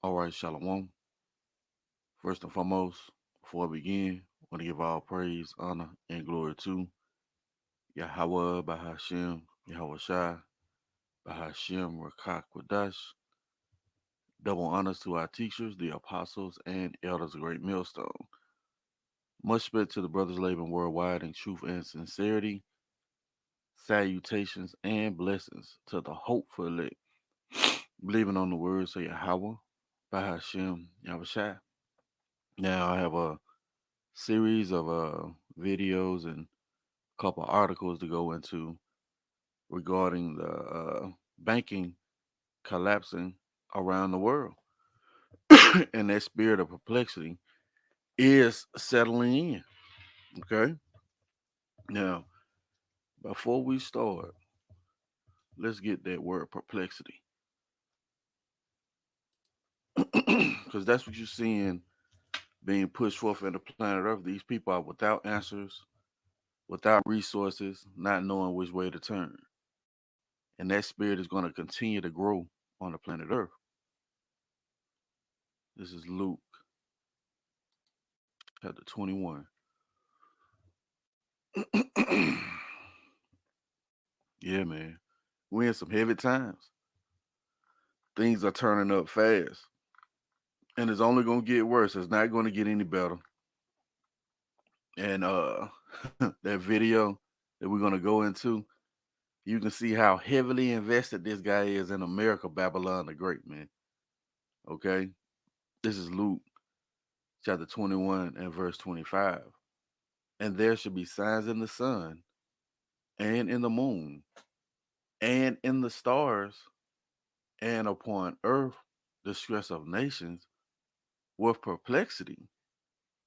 All right, Shalom. First and foremost, before I begin, I want to give all praise, honor, and glory to Yahawah, Bahashim, Yahawashi, Bahashim, Rawchaa, Qadash. Double honors to our teachers, the apostles, and elders of Great Millstone. Much respect to the brothers labor worldwide in truth and sincerity. Salutations and blessings to the hopeful elect. Believing on the words of Yahawah, Bahashim, Yahawashi. Now I have a series of videos and a couple articles to go into regarding the banking collapsing around the world, and that spirit of perplexity is settling in. Okay, now before we start, let's get that word perplexity, because that's what you're seeing being pushed forth in the planet Earth. These people are without answers, without resources, not knowing which way to turn. And that spirit is going to continue to grow on the planet Earth. This is Luke chapter 21. Yeah, man. We're in some heavy times. Things are turning up fast. And it's only going to get worse. It's not going to get any better. And that video that we're going to go into, you can see how heavily invested this guy is in America, Babylon the Great, man. Okay? This is Luke chapter 21 and verse 25. And there should be signs in the sun and in the moon and in the stars and upon earth distress of nations with perplexity.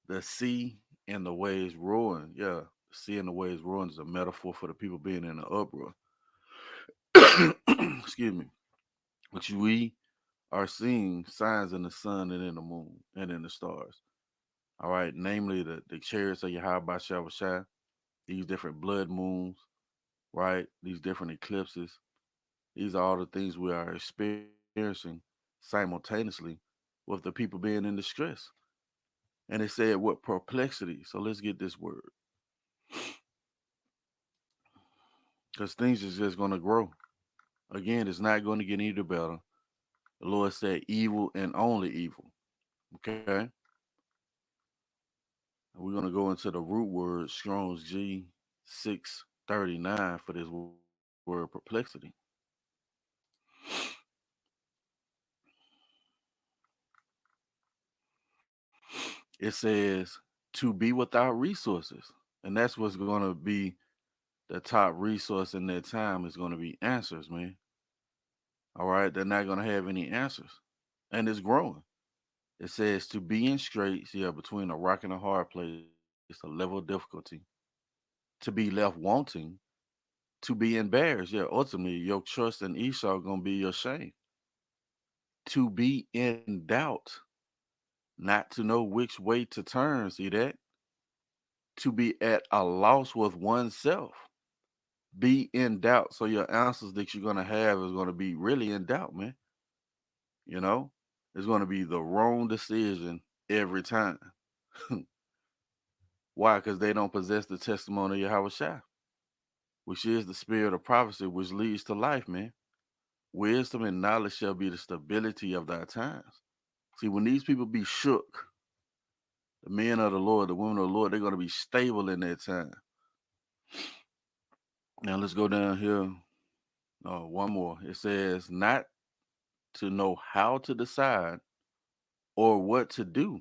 The sea and the waves roaring. Yeah, the sea and the waves roaring is a metaphor for the people being in an uproar. Excuse me. Which we are seeing signs in the sun and in the moon and in the stars. All right, namely the chariots of Yahawashi, these different blood moons, right? These different eclipses. These are all the things we are experiencing simultaneously with the people being in distress. And it said what perplexity. So let's get this word. Because things is just going to grow. Again, it's not going to get any better. The Lord said evil and only evil. Okay? And we're going to go into the root word, Strong's G 639, for this word perplexity. It says to be without resources. And that's what's going to be the top resource in that time is going to be answers, man. All right? They're not going to have any answers. And it's growing. It says to be in straits, yeah, between a rock and a hard place, a level of difficulty. To be left wanting, to be embarrassed. Yeah, ultimately, your trust in Esau gonna be your shame. To be in doubt, not to know which way to turn. See that? To be at a loss with oneself. Be in doubt. So your answers that you're gonna have is gonna be really in doubt, man. You know, it's gonna be the wrong decision every time. Why? Because they don't possess the testimony of Yahawashi, which is the spirit of prophecy, which leads to life, man. Wisdom and knowledge shall be the stability of thy times. See, when these people be shook, the men of the Lord, the women of the Lord, they're going to be stable in that time. Now let's go down here. One more. It says, not to know how to decide or what to do,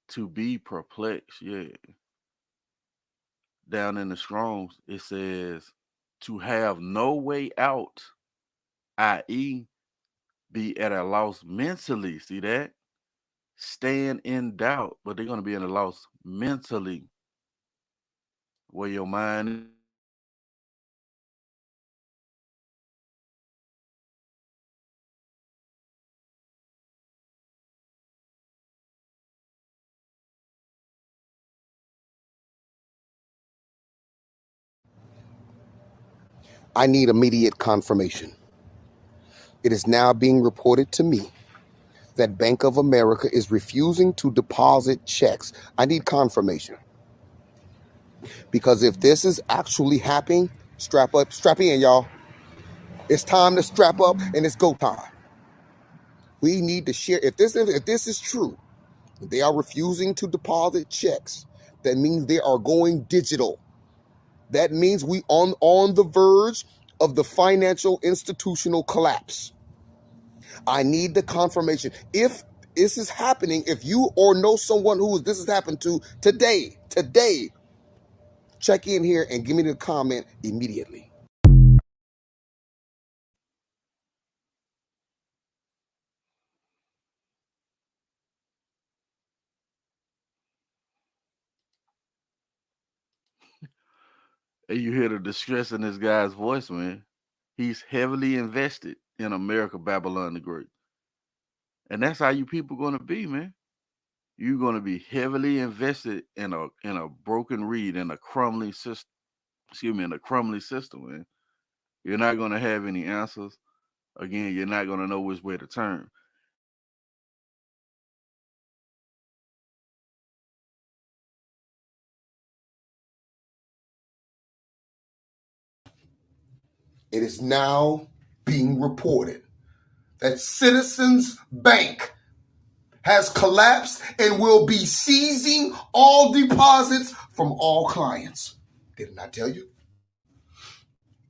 to be perplexed. Yeah. Down in the Strongs, it says, to have no way out, i.e., be at a loss mentally. See that? Stand in doubt, but they're going to be in a loss mentally, where your mind is, where your heart is, where your emotions are. I need immediate confirmation. It is now being reported to me that Bank of America is refusing to deposit checks. I need confirmation. Because if this is actually happening, strap up, strap in, y'all. It's time to strap up and it's go time. We need to share. If this is true, they are refusing to deposit checks. That means they are going digital. That means we on the verge of the financial institutional collapse. I need the confirmation. If this is happening, if you or know someone who this has happened to today, check in here and give me the comment immediately. And you hear the distress in this guy's voice, man. He's heavily invested in America, Babylon the Great. And that's how you people gonna be, man. You're gonna be heavily invested in a broken reed, in a crumbling system. Excuse me, in a crumbling system, man. You're not gonna have any answers. Again, you're not gonna know which way to turn. It is now being reported that Citizens Bank has collapsed and will be seizing all deposits from all clients. Didn't I tell you?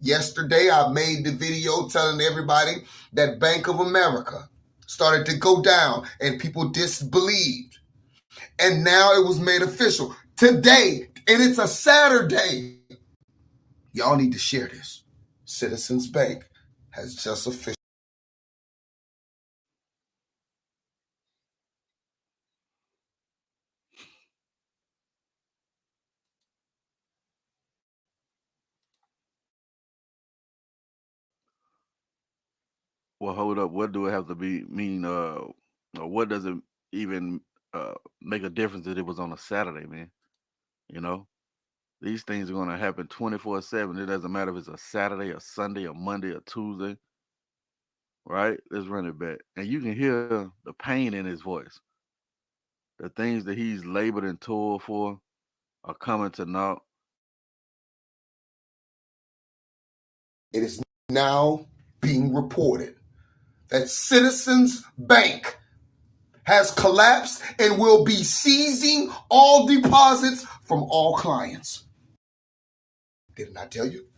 Yesterday, I made the video telling everybody that Bank of America started to go down and people disbelieved. And now it was made official today, and it's a Saturday. Y'all need to share this. Citizens Bank has just officially. Well, hold up. What do it have to be mean? Or what does it even make a difference that it was on a Saturday, man? You know, these things are gonna happen 24/7. It doesn't matter if it's a Saturday, a Sunday, a Monday, a Tuesday, right? Let's run it back, and you can hear the pain in his voice. The things that he's labored and toiled for are coming to naught. It is now being reported that Citizens Bank has collapsed and will be seizing all deposits from all clients. Didn't I tell you?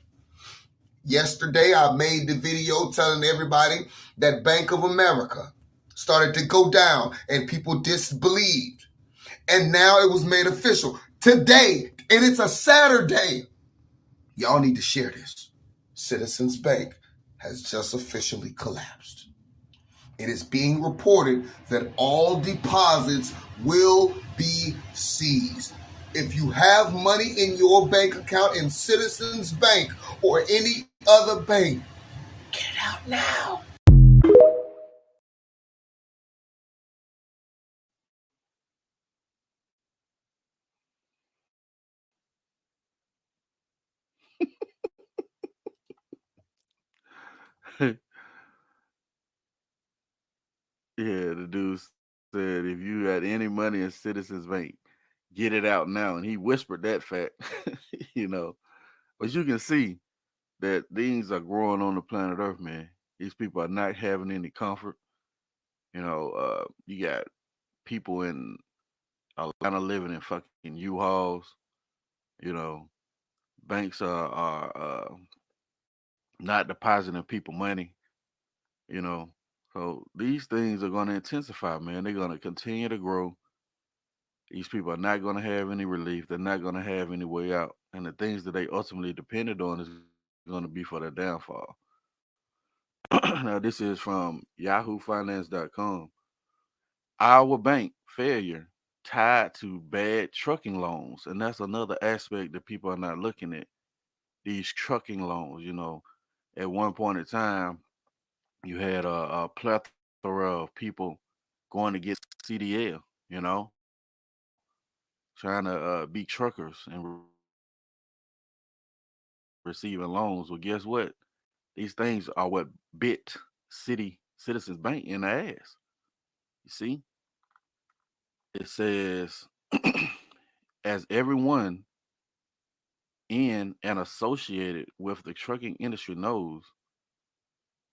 Yesterday, I made the video telling everybody that Bank of America started to go down and people disbelieved. And now it was made official today, and it's a Saturday. Y'all need to share this. Citizens Bank has just officially collapsed. It is being reported that all deposits will be seized. If you have money in your bank account in Citizens Bank or any other bank, get it out now. Yeah, the dude said, if you had any money in Citizens Bank, get it out now. And he whispered that fact, you know. But you can see that things are growing on the planet Earth, man. These people are not having any comfort. You got people in Atlanta living in fucking U-Hauls. You know, banks are not depositing people money. You know, so these things are going to intensify, man. They're going to continue to grow. These people are not going to have any relief. They're not going to have any way out. And the things that they ultimately depended on is going to be for their downfall. Now, this is from YahooFinance.com. Our bank failure tied to bad trucking loans. And that's another aspect that people are not looking at. These trucking loans, at one point in time, you had a plethora of people going to get CDL, trying to be truckers and receiving loans. Well, guess what? These things are what bit Citizens Bank in the ass. You see, it says, as everyone in and associated with the trucking industry knows,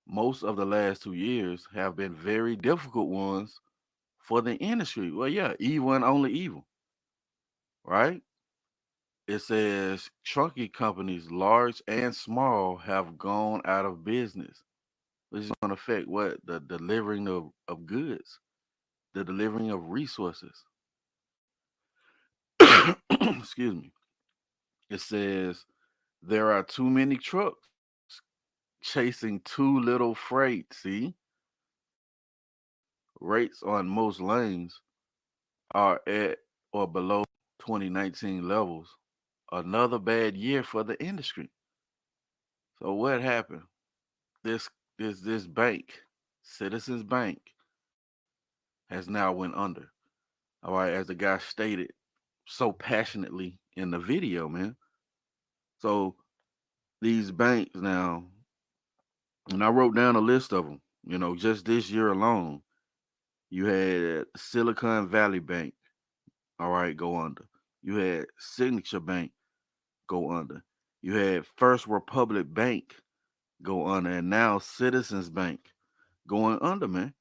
most of the last 2 years have been very difficult ones for the industry. Well, yeah, evil and only evil, right? It says trucking companies, large and small, have gone out of business, which is going to affect what? The delivering of goods, the delivering of resources. Excuse me. It says there are too many trucks chasing too little freight. See, rates on most lanes are at or below 2019 levels. Another bad year for the industry. So what happened? This this bank, Citizens Bank, has now went under. All right, as the guy stated so passionately in the video, man. So these banks now, and I wrote down a list of them. Just this year alone, you had Silicon Valley Bank, all right, go under. You had Signature Bank go under. You had First Republic Bank go under, and now Citizens Bank going under, man.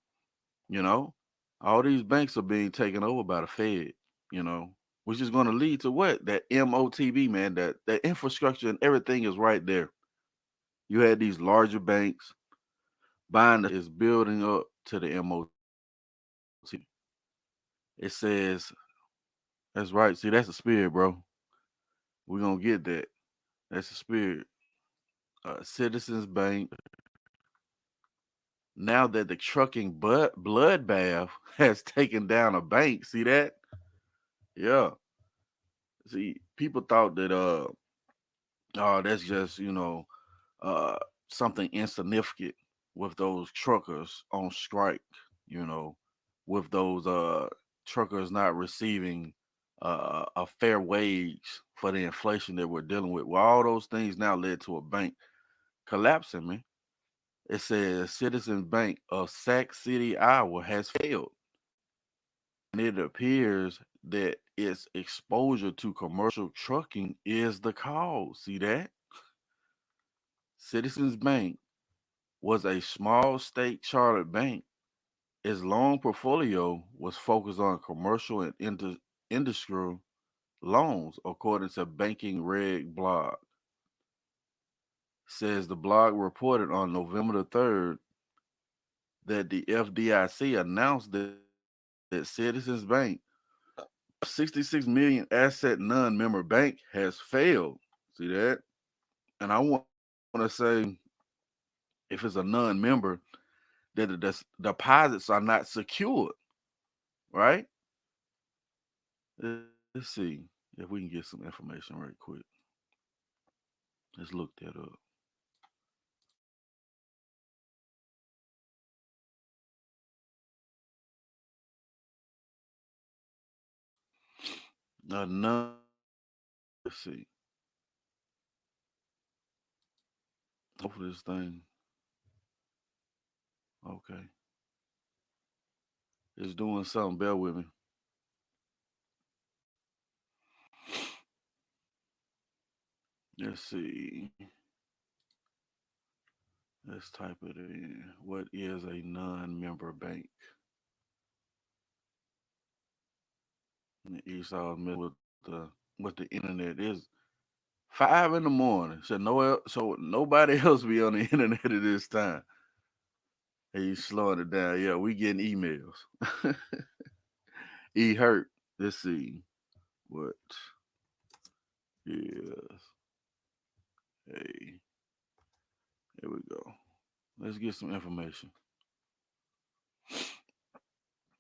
You know, all these banks are being taken over by the Fed, you know, which is going to lead to what? That MOTB, man, that infrastructure and everything is right there. You had these larger banks buying is building up to the MOTB. It says, that's right. See, that's the spirit, bro. We're going to get that. That's the spirit. Citizens Bank. Now that the trucking bloodbath has taken down a bank, see that? Yeah. See, people thought that oh, that's just uh something insignificant with those truckers on strike. You know, with those truckers not receiving a fair wage for the inflation that we're dealing with. Well, all those things now led to a bank collapsing. Man, it says Citizens Bank of Sac City, Iowa, has failed, and it appears that its exposure to commercial trucking is the cause. See that? Citizens Bank was a small state chartered bank. Its loan portfolio was focused on commercial and industrial loans, according to Banking Reg blog. Says the blog reported on November the 3rd that the FDIC announced that Citizens Bank, 66 million asset non-member bank, has failed. See that? And I want to say, if it's a non-member, that the deposits are not secured, right? Let's see if we can get some information right quick. Let's look that up. Let's see. Hopefully this thing. Okay. It's doing something. Bear with me. Let's see. Let's type it in. What is a non-member bank? And Esau's messing with the internet. Is 5 in the morning. So nobody else be on the internet at this time. He's slowing it down. Yeah, we getting emails. Hurt. Let's see. What is a here we go. Let's get some information.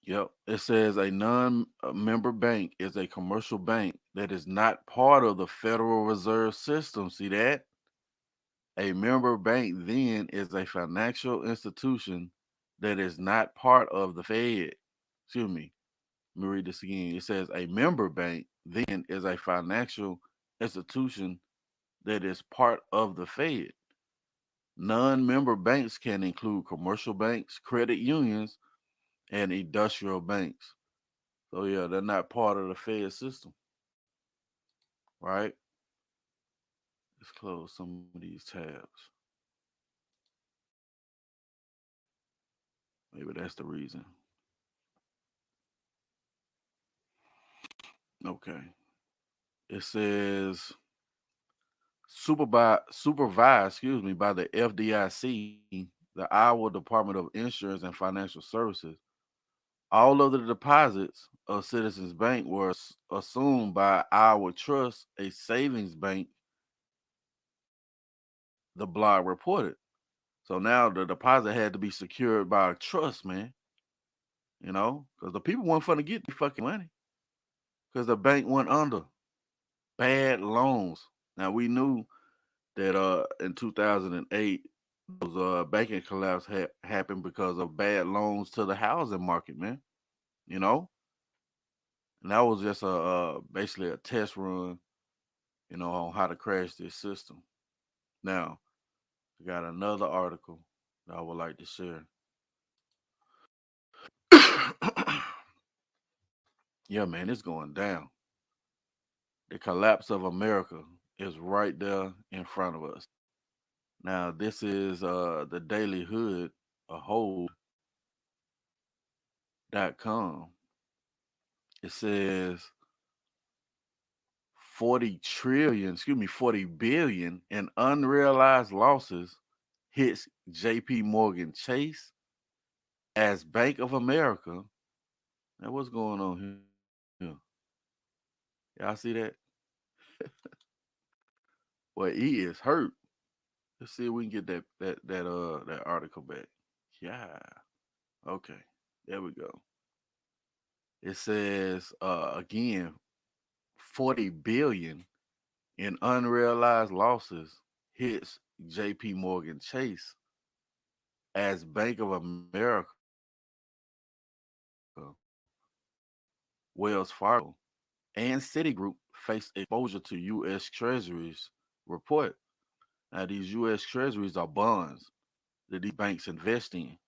Yep. It says a non-member bank is a commercial bank that is not part of the Federal Reserve System. See that? A member bank then is a financial institution that is not part of the Fed. Excuse me. Let me read this again. It says a member bank then is a financial institution that is part of the Fed. Non member banks can include commercial banks, credit unions, and industrial banks. So yeah, they're not part of the Fed system, right? Let's close some of these tabs. Maybe that's the reason. Okay. It says supervised, by the FDIC, the Iowa Department of Insurance and Financial Services. All of the deposits of Citizens Bank were assumed by Iowa Trust, a savings bank, the blog reported. So now the deposit had to be secured by a trust, man. Because the people weren't going to get the fucking money because the bank went under bad loans. Now we knew that in 2008 those banking collapse happened because of bad loans to the housing market, man. You know, and that was just a basically a test run, on how to crash this system. Now, I got another article that I would like to share. Yeah, man, it's going down. The collapse of America is right there in front of us. Now, this is the Daily Hood, a hold.com. It says 40 billion in unrealized losses hits JP Morgan Chase as Bank of America. Now what's going on here? Y'all see that? Well, he is hurt. Let's see if we can get that article back. Yeah. Okay. There we go. It says again 40 billion in unrealized losses hits JP Morgan Chase as Bank of America, Wells Fargo, and Citigroup face exposure to U.S. Treasuries report. Now, these U.S. Treasuries are bonds that these banks invest in.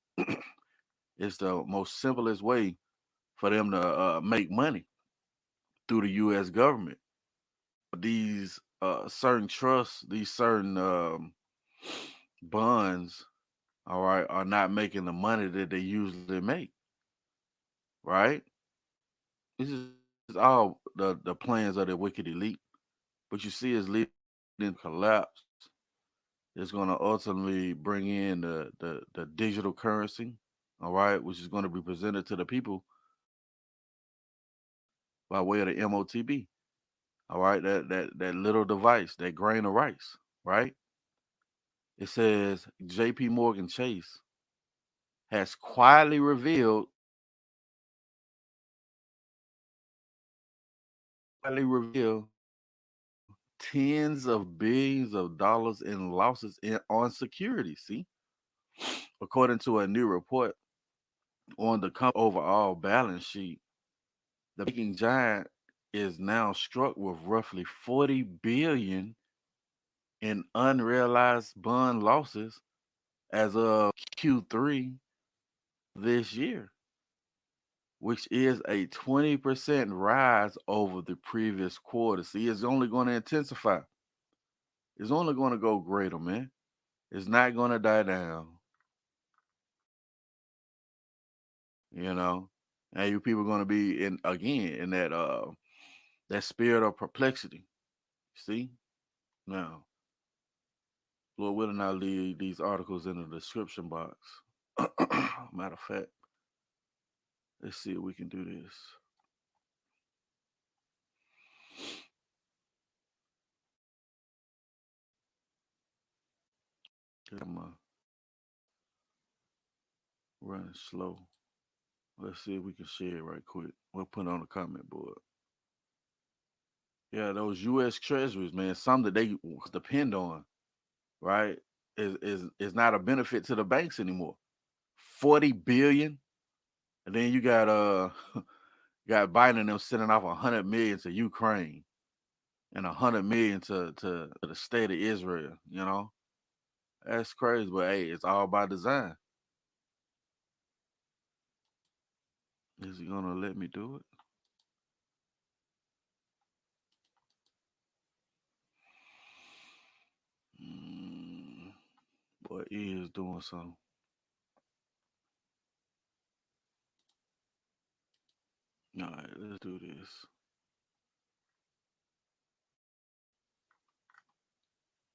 It's the most simplest way for them to make money through the U.S. government. But these certain trusts, these certain bonds, all right, are not making the money that they usually make, right? This is all the plans of the wicked elite. But you see, it's leading to collapse. It's going to ultimately bring in the digital currency, all right, which is going to be presented to the people by way of the MOTB, all right, that little device, that grain of rice, right? It says J.P. Morgan Chase has quietly revealed tens of billions of dollars in losses on securities. See, according to a new report on the company's overall balance sheet, the banking giant is now struck with roughly 40 billion in unrealized bond losses as of Q3 this year, which is a 20% rise over the previous quarter. See, it's only going to intensify. It's only going to go greater, man. It's not going to die down, you know. And you people going to be in again in that spirit of perplexity. See? Now, Lord willing, I'll leave these articles in the description box. Matter of fact, let's see if we can do this. I'm running slow. Let's see if we can share it right quick. We'll put it on the comment board. Yeah, those U.S. Treasuries, man, some that they depend on, right, is not a benefit to the banks anymore. 40 billion, and then you got got Biden and them sending off 100 million to Ukraine and 100 million to the state of Israel. That's crazy, but hey, it's all by design. Is he gonna let me do it? Mm, boy, he is doing something. All right, let's do this.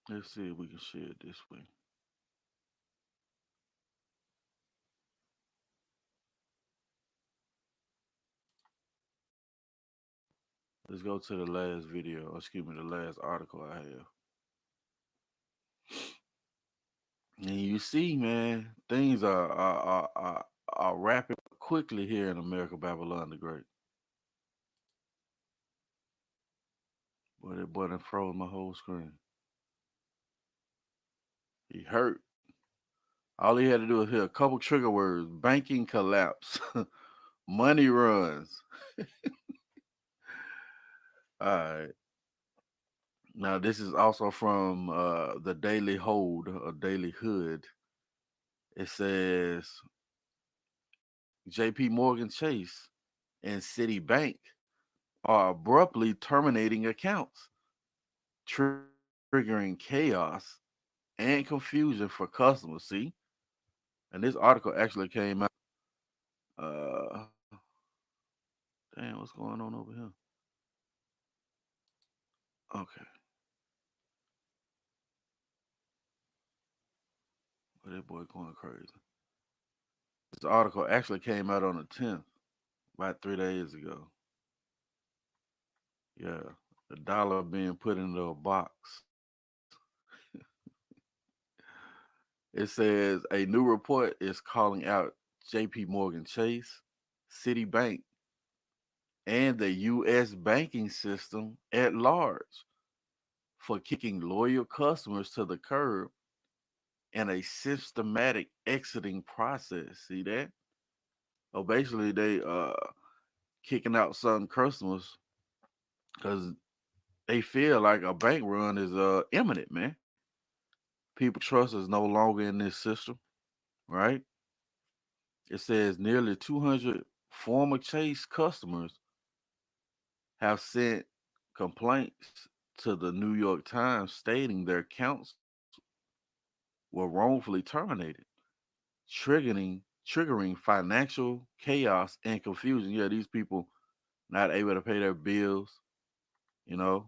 Let's see if we can share it this way. Let's go to the last video. Excuse me, the last article I have. And you see, man, things are rapid quickly here in America, Babylon the Great. Boy, that boy done froze my whole screen. He hurt. All he had to do was hit a couple trigger words: banking collapse, money runs. All right. Now this is also from the Daily Hold, or Daily Hood. It says J.P. Morgan Chase and Citibank are abruptly terminating accounts, triggering chaos and confusion for customers. See, and this article actually came out. Uh, damn, what's going on over here? Okay, well, that boy going crazy. This article actually came out on the 10th, about 3 days ago. Yeah, the dollar being put into a box. It says a new report is calling out J.P. Morgan Chase, Citibank, and the U.S. banking system at large for kicking loyal customers to the curb and a systematic exiting process. See that? Oh, basically they kicking out some customers because they feel like a bank run is imminent, man. People trust is no longer in this system, right? It says nearly 200 former Chase customers have sent complaints to the New York Times stating their accounts were wrongfully terminated, triggering financial chaos and confusion. Yeah, these people not able to pay their bills, you know,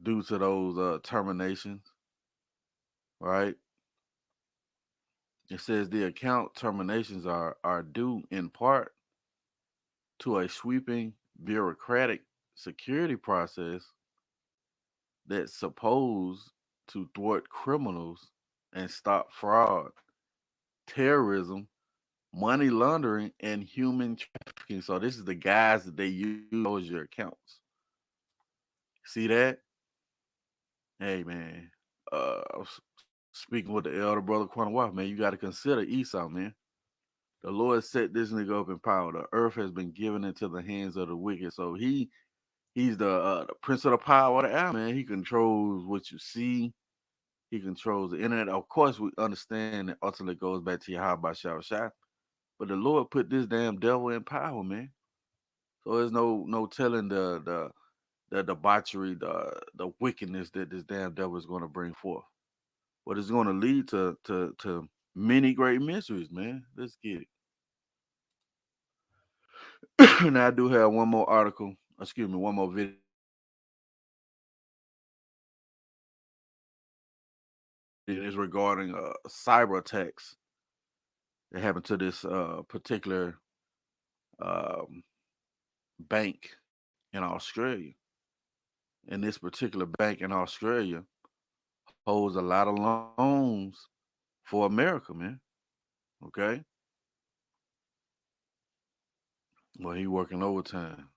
due to those terminations, right? It says the account terminations are due in part to a sweeping bureaucratic security process that's supposed to thwart criminals and stop fraud, terrorism, money laundering, and human trafficking. So this is the guys that they use as your accounts. See that? Hey man, I was speaking with the elder brother Quanah, man. You got to consider Esau, man. The Lord set this nigga up in power. The earth has been given into the hands of the wicked. So he's the prince of the power of the air, man. He controls what you see. He controls the internet. Of course, we understand that ultimately goes back to Yahawashi. But the Lord put this damn devil in power, man. So there's no telling the debauchery, the wickedness that this damn devil is going to bring forth. But it's going to lead to many great mysteries, man. Let's get it. Now I do have one more article. Excuse me, one more video. It is regarding cyber attacks that happened to this particular um, bank in Australia. And this particular bank in Australia holds a lot of loans for America, man. Okay, well, he working overtime,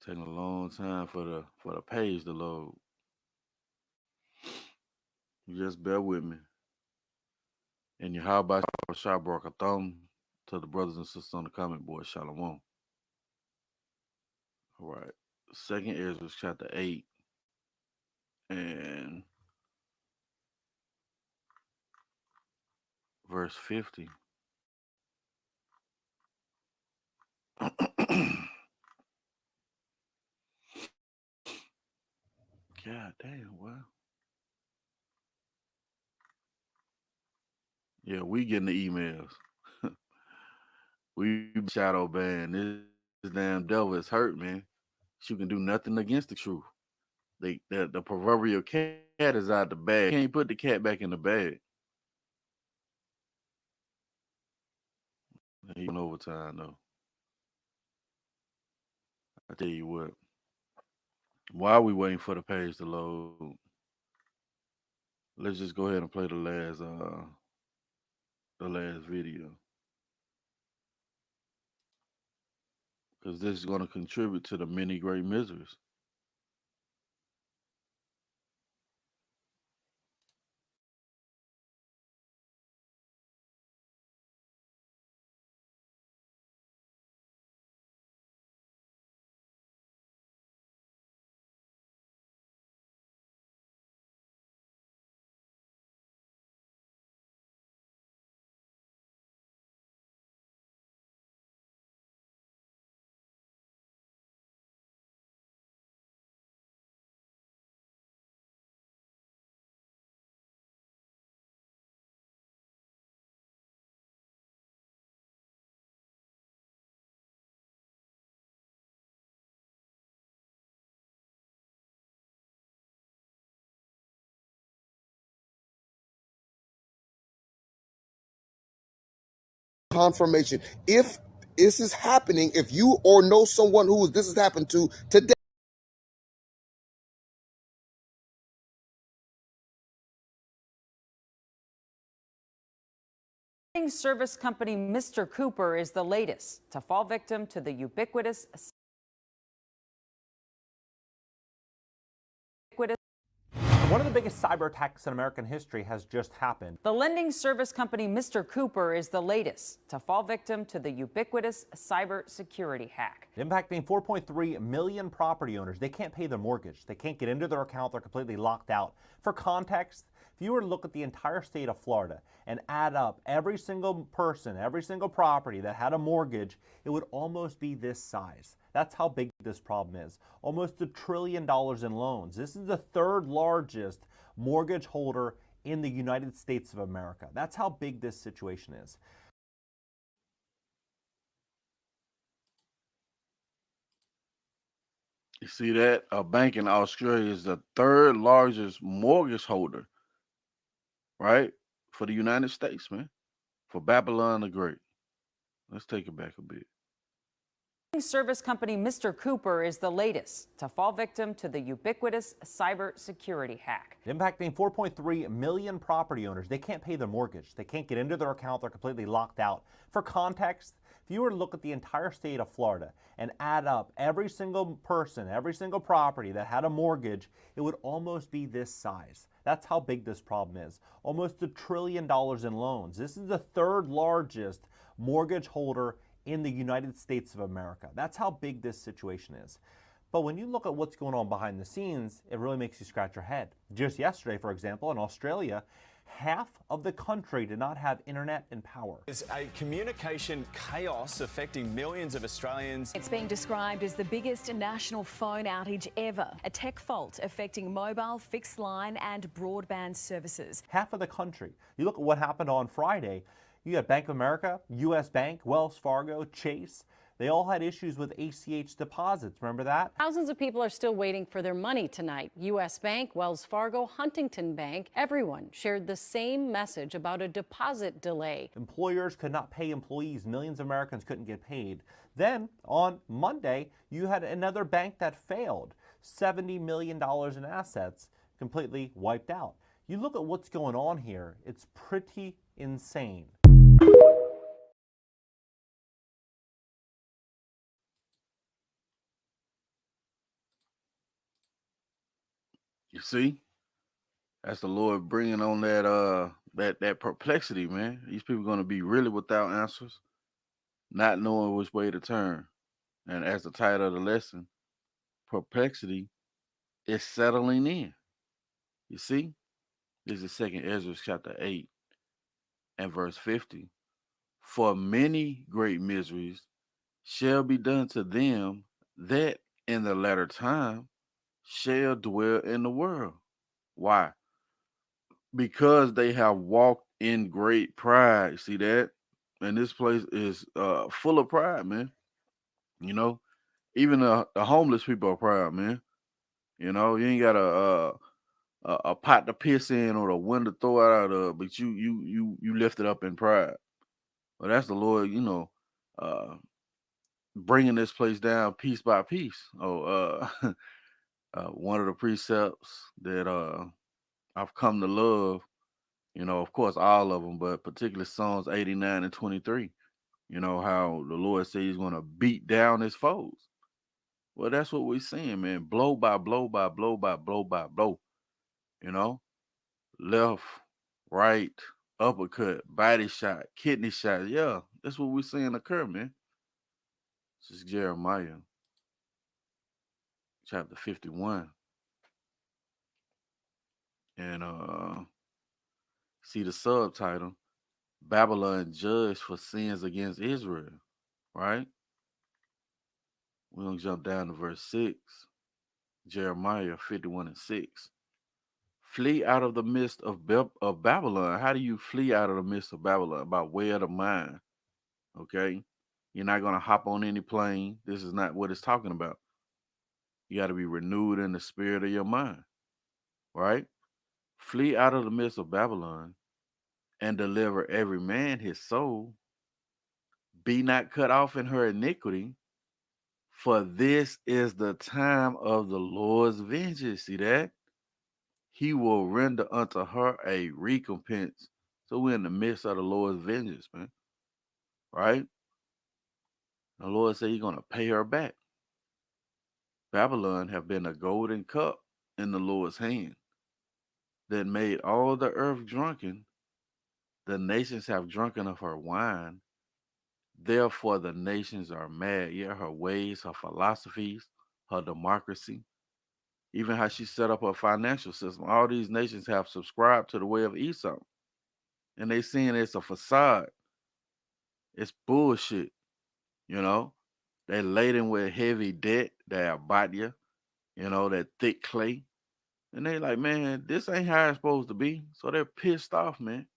taking a long time for the page to load. You just bear with me. And you how about Shabrak a thumb to the brothers and sisters on the comment board, Shalom. All right. Second Ezra chapter 8 and verse 50. God damn, well. Yeah, we getting the emails. We shadow ban. This damn devil is hurt, man. You can do nothing against the truth. The proverbial cat is out the bag. You can't put the cat back in the bag. He went overtime though. I tell you what. While we waiting for the page to load, let's just go ahead and play the last video because this is going to contribute to the many great miseries. Confirmation. If this is happening, if you or know someone who this has happened to today, Service company Mr. Cooper is the latest to fall victim to the ubiquitous One of the biggest cyber attacks in American history has just happened. The lending service company Mr. Cooper is the latest to fall victim to the ubiquitous cybersecurity hack. Impacting 4.3 million property owners. They can't pay their mortgage. They can't get into their account. They're completely locked out. For context, if you were to look at the entire state of Florida and add up every single person, every single property that had a mortgage, it would almost be this size. That's how big this problem is. Almost $1 trillion in loans. This is the third largest mortgage holder in the United States of America. That's how big this situation is. You see that? A bank in Australia is the third largest mortgage holder, right? For the United States, man. For Babylon the Great. Let's take it back a bit. Service company Mr. Cooper is the latest to fall victim to the ubiquitous cybersecurity hack. Impacting 4.3 million property owners. They can't pay their mortgage. They can't get into their account. They're completely locked out. For context, if you were to look at the entire state of Florida and add up every single person, every single property that had a mortgage, it would almost be this size. That's how big this problem is. Almost $1 trillion in loans. This is the third largest mortgage holder in the United States of America. That's how big this situation is. But when you look at what's going on behind the scenes, it really makes you scratch your head. Just yesterday, for example, in Australia, half of the country did not have internet and power. There's a communication chaos affecting millions of Australians. It's being described as the biggest national phone outage ever, a tech fault affecting mobile, fixed line and broadband services. Half of the country. You look at what happened on Friday. You had Bank of America, U.S. Bank, Wells Fargo, Chase. They all had issues with ACH deposits. Remember that? Thousands of people are still waiting for their money tonight. U.S. Bank, Wells Fargo, Huntington Bank, everyone shared the same message about a deposit delay. Employers could not pay employees. Millions of Americans couldn't get paid. Then on Monday, you had another bank that failed. $70 million in assets completely wiped out. You look at what's going on here, it's pretty insane. You see? That's the Lord bringing on that perplexity, man. These people going to be really without answers, not knowing which way to turn. And as the title of the lesson, perplexity is settling in. You see? This is 2nd Ezra chapter 8 and verse 50. For many great miseries shall be done to them that in the latter time shall dwell in the world. Why? Because they have walked in great pride. See that? And this place is full of pride, man. You know, even the homeless people are proud, man. You know, you ain't got a pot to piss in or a window to throw it out of, but you lift it up in pride. Well, that's the Lord, uh, bringing this place down piece by piece. One of the precepts that I've come to love, of course, all of them, but particularly Psalms 89 and 23. You know how the Lord says He's going to beat down His foes. Well, that's what we're seeing, man. Blow by blow by blow by blow by blow. You know, left, right, uppercut, body shot, kidney shot. Yeah, that's what we're seeing occur, man. This is Jeremiah chapter 51. And see the subtitle, Babylon judged for sins against Israel, right? We're going to jump down to verse 6. Jeremiah 51 and 6. Flee out of the midst of Babylon. How do you flee out of the midst of Babylon? By way of the mind, okay? You're not going to hop on any plane. This is not what it's talking about. You got to be renewed in the spirit of your mind, right? Flee out of the midst of Babylon and deliver every man his soul. Be not cut off in her iniquity, for this is the time of the Lord's vengeance. See that? He will render unto her a recompense. So we're in the midst of the Lord's vengeance, man. Right? The Lord said He's going to pay her back. Babylon have been a golden cup in the Lord's hand that made all the earth drunken. The nations have drunken of her wine. Therefore the nations are mad. Yeah, her ways, her philosophies, her democracy, even how she set up her financial system. All these nations have subscribed to the way of Esau. And they seeing it's a facade. It's bullshit, you know. They laden with heavy debt, they about you, that thick clay. And they like, man, this ain't how it's supposed to be. So they're pissed off, man.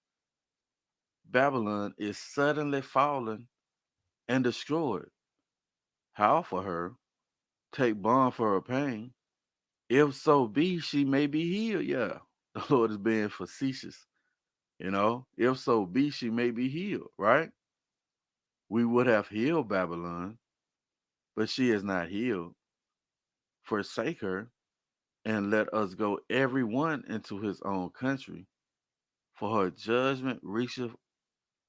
Babylon is suddenly fallen and destroyed. How for her? Take bond for her pain. If so be she may be healed. Yeah. The Lord is being facetious. If so be she may be healed, right? We would have healed Babylon, but she is not healed. Forsake her and let us go every one into his own country. For her judgment reacheth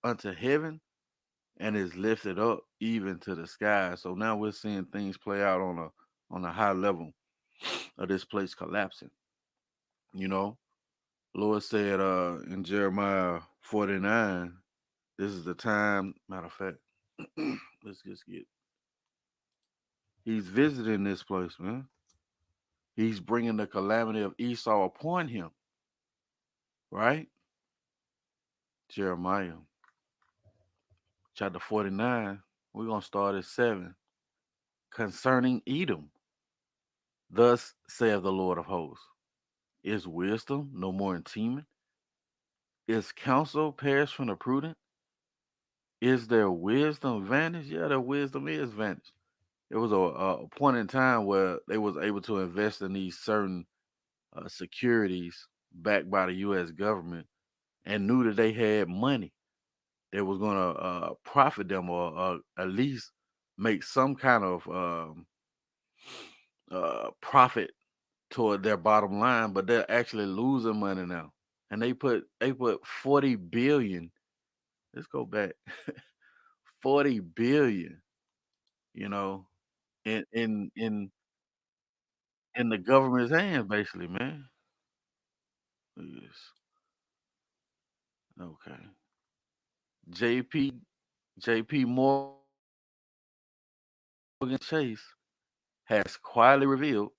unto heaven and is lifted up even to the sky. So now we're seeing things play out on a high level of this place collapsing. You know, Lord said in Jeremiah 49, this is the time. Matter of fact, let's just get. He's visiting this place, man. He's bringing the calamity of Esau upon him, right? Jeremiah chapter 49. We're going to start at 7. Concerning Edom, thus saith the Lord of hosts, is wisdom no more in Teman? Is counsel perished from the prudent? Is their wisdom vanished? Yeah, their wisdom is vanished. It was a point in time where they was able to invest in these certain securities backed by the U.S. government and knew that they had money that was going to profit them or at least make some kind of profit toward their bottom line, but they're actually losing money now. And they put 40 billion. Let's go back. 40 billion, you know, in the government's hands, basically, man. Look at this. Okay. JP JP Morgan Chase has quietly revealed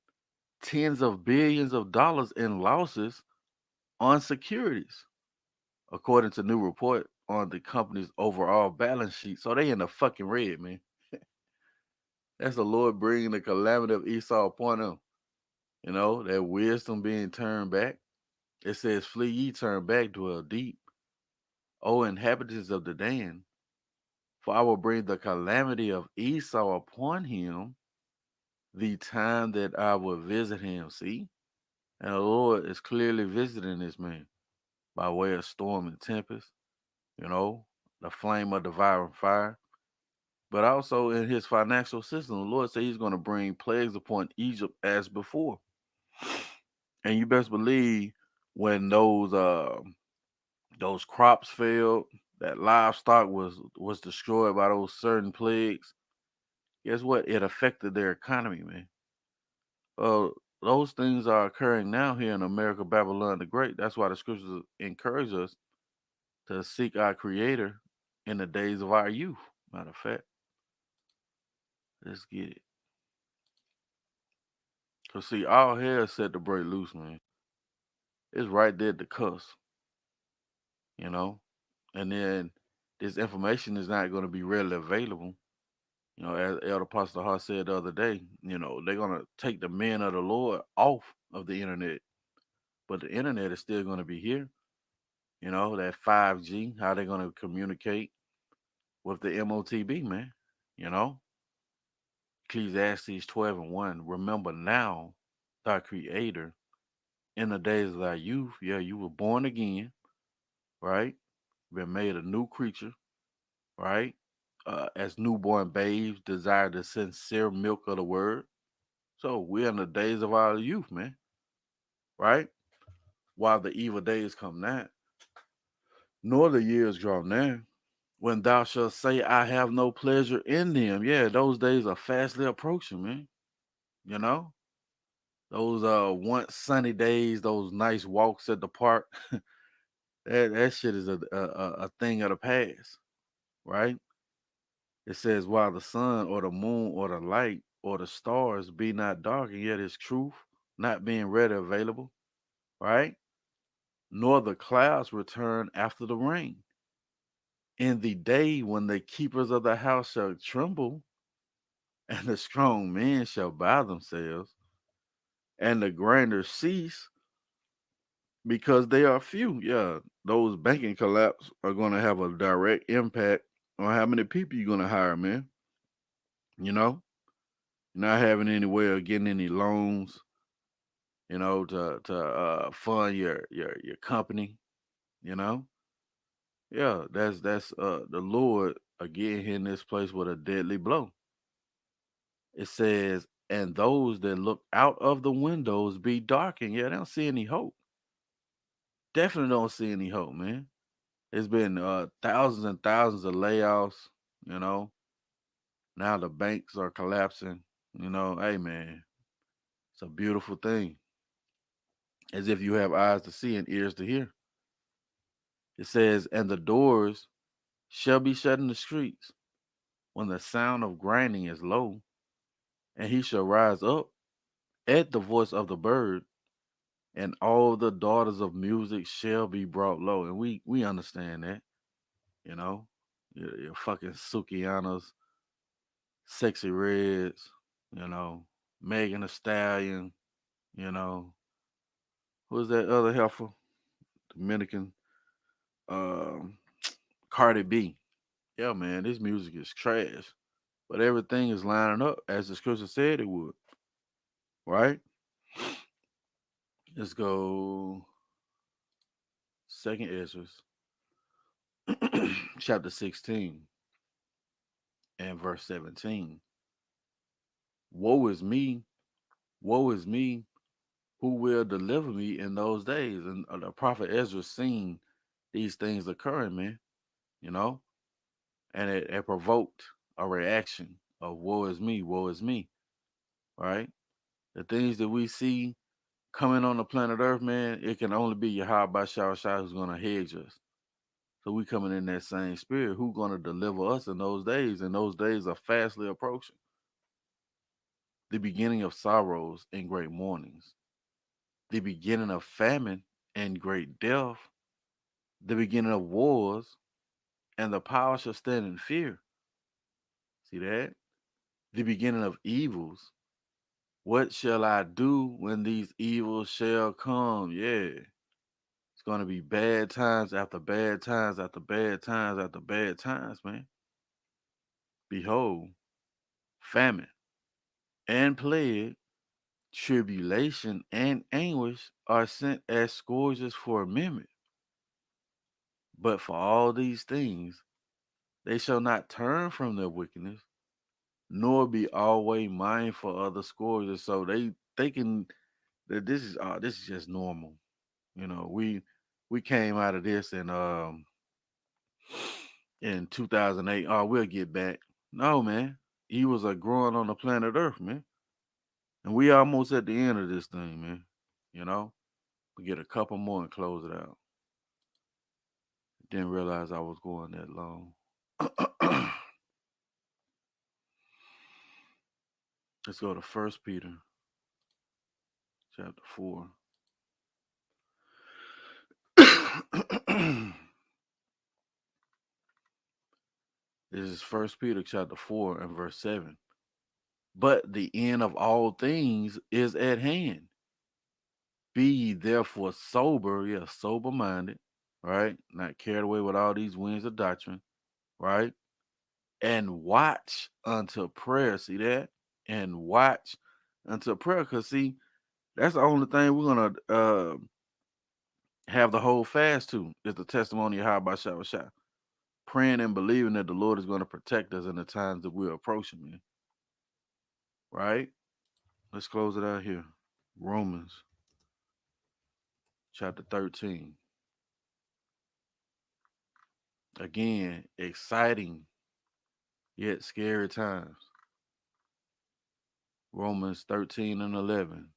tens of billions of dollars in losses on securities, according to new report on the company's overall balance sheet. So they in the fucking red, man. That's the Lord bringing the calamity of Esau upon them. You know, that wisdom being turned back. It says, flee ye, turn back, dwell deep. O inhabitants of the Dan, for I will bring the calamity of Esau upon him the time that I will visit him. See? And the Lord is clearly visiting this man by way of storm and tempest, you know, the flame of devouring fire. But also in his financial system, the Lord said he's going to bring plagues upon Egypt as before. And you best believe when those crops failed, that livestock was destroyed by those certain plagues. Guess what? It affected their economy, man. Uh, those things are occurring now here in America, Babylon the Great. That's why the scriptures encourage us to seek our Creator in the days of our youth. Matter of fact, let's get it. Cause see, all hell is set to break loose, man. It's right there at the cusp, you know. And then this information is not going to be readily available. You know, as Elder Pastor Hart said the other day, you know, they're going to take the men of the Lord off of the internet, but the internet is still going to be here. You know, that 5G, how they're going to communicate with the MOTB, man. You know, Ecclesiastes 12 and 1. Remember now thy creator in the days of thy youth. Yeah, you were born again, right? Been made a new creature, right? As newborn babes desire the sincere milk of the word. So we're in the days of our youth, man, right? While the evil days come not, nor the years draw near, when thou shalt say, I have no pleasure in them. Yeah, those days are fastly approaching, man. You know? Those once sunny days, those nice walks at the park, that shit is a thing of the past, right? It says, while the sun or the moon or the light or the stars be not dark, and yet its truth not being ready available, right? Nor the clouds return after the rain. In the day when the keepers of the house shall tremble, and the strong men shall bow themselves, and the grinders cease because they are few. Yeah, those banking collapse are going to have a direct impact on how many people you're going to hire, man. You know, not having any way of getting any loans, you know, to fund your company. You know, yeah, that's the Lord again here in this place with a deadly blow. It says, and those that look out of the windows be darkened. Yeah, they don't see any hope. Definitely don't see any hope, man. It's been thousands and thousands of layoffs. You know, now the banks are collapsing. You know, hey man, it's a beautiful thing. As if you have eyes to see and ears to hear. It says, and the doors shall be shut in the streets when the sound of grinding is low, and he shall rise up at the voice of the bird, and all the daughters of music shall be brought low. And we understand that, you know, your fucking Sukianas, Sexy Reds, you know, Megan Thee Stallion, you know, who's that other heifer? Dominican, um, Cardi B. Yeah, man, this music is trash, but everything is lining up as the scripture said it would, right? Let's go. Second Ezra, chapter 16 and verse 17. Woe is me, woe is me, who will deliver me in those days? And the prophet Ezra seen these things occurring, man, you know, and it provoked a reaction of woe is me, right? The things that we see coming on the planet Earth, man, it can only be Yahawashi who's going to hedge us. So we coming in that same spirit. Who's going to deliver us in those days? And those days are fastly approaching. The beginning of sorrows and great mournings, the beginning of famine and great death, the beginning of wars, and the power shall stand in fear. See that? the beginning of evils. What shall I do when these evils shall come? Yeah. It's going to be bad times after bad times after bad times after bad times, man. Behold, famine and plague, tribulation and anguish are sent as scourges for a minute. But for all these things, they shall not turn from their wickedness, nor be always mindful of the scourges. So they thinking that this is just normal. We came out of this in 2008. Oh, we'll get back. No, man. Evils are growing on the planet Earth, man. And we almost at the end of this thing, man. You know? We get a couple more and close it out. Didn't realize I was going that long. Let's go to First Peter chapter 4. This is First Peter chapter 4 and verse 7. But the end of all things is at hand. Be ye therefore sober, sober minded, right? Not carried away with all these winds of doctrine, right? And watch until prayer. See that? And watch until prayer. Because, see, that's the only thing we're going to have the whole fast to is the testimony of Yahawashi. Praying and believing that the Lord is going to protect us in the times that we're approaching, man. Right? Let's close it out here. Romans chapter 13. Again, exciting yet scary times. Romans 13 and 11.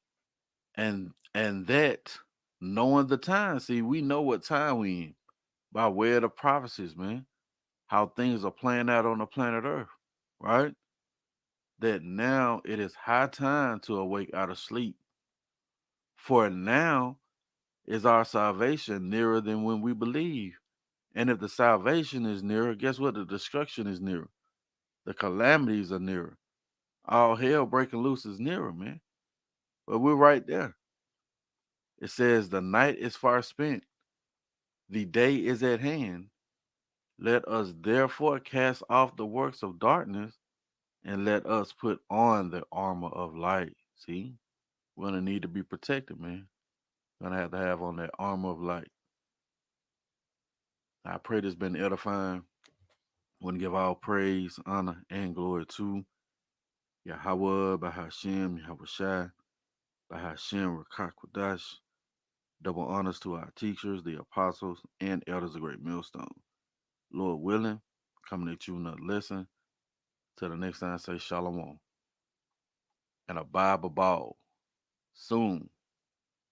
And that knowing the time, see, we know what time we in by way of the prophecies, man. How things are playing out on the planet Earth, right? That now it is high time to awake out of sleep. For now is our salvation nearer than when we believe. And if the salvation is nearer, guess what? The destruction is nearer. The calamities are nearer. All hell breaking loose is nearer, man. But we're right there. It says, the night is far spent, the day is at hand. Let us therefore cast off the works of darkness and let us put on the armor of light. See, we're going to need to be protected, man. Going to have on that armor of light. I pray this been edifying. I want to give all praise, honor, and glory to Yahawah, by Hashem, Yahawashi, by Hashem, Rawchaa, Qadash. Double honors to our teachers, the apostles, and elders of Great Millstone. Lord willing, coming at you another lesson. Till the next time, say shalom and a Bible ball soon.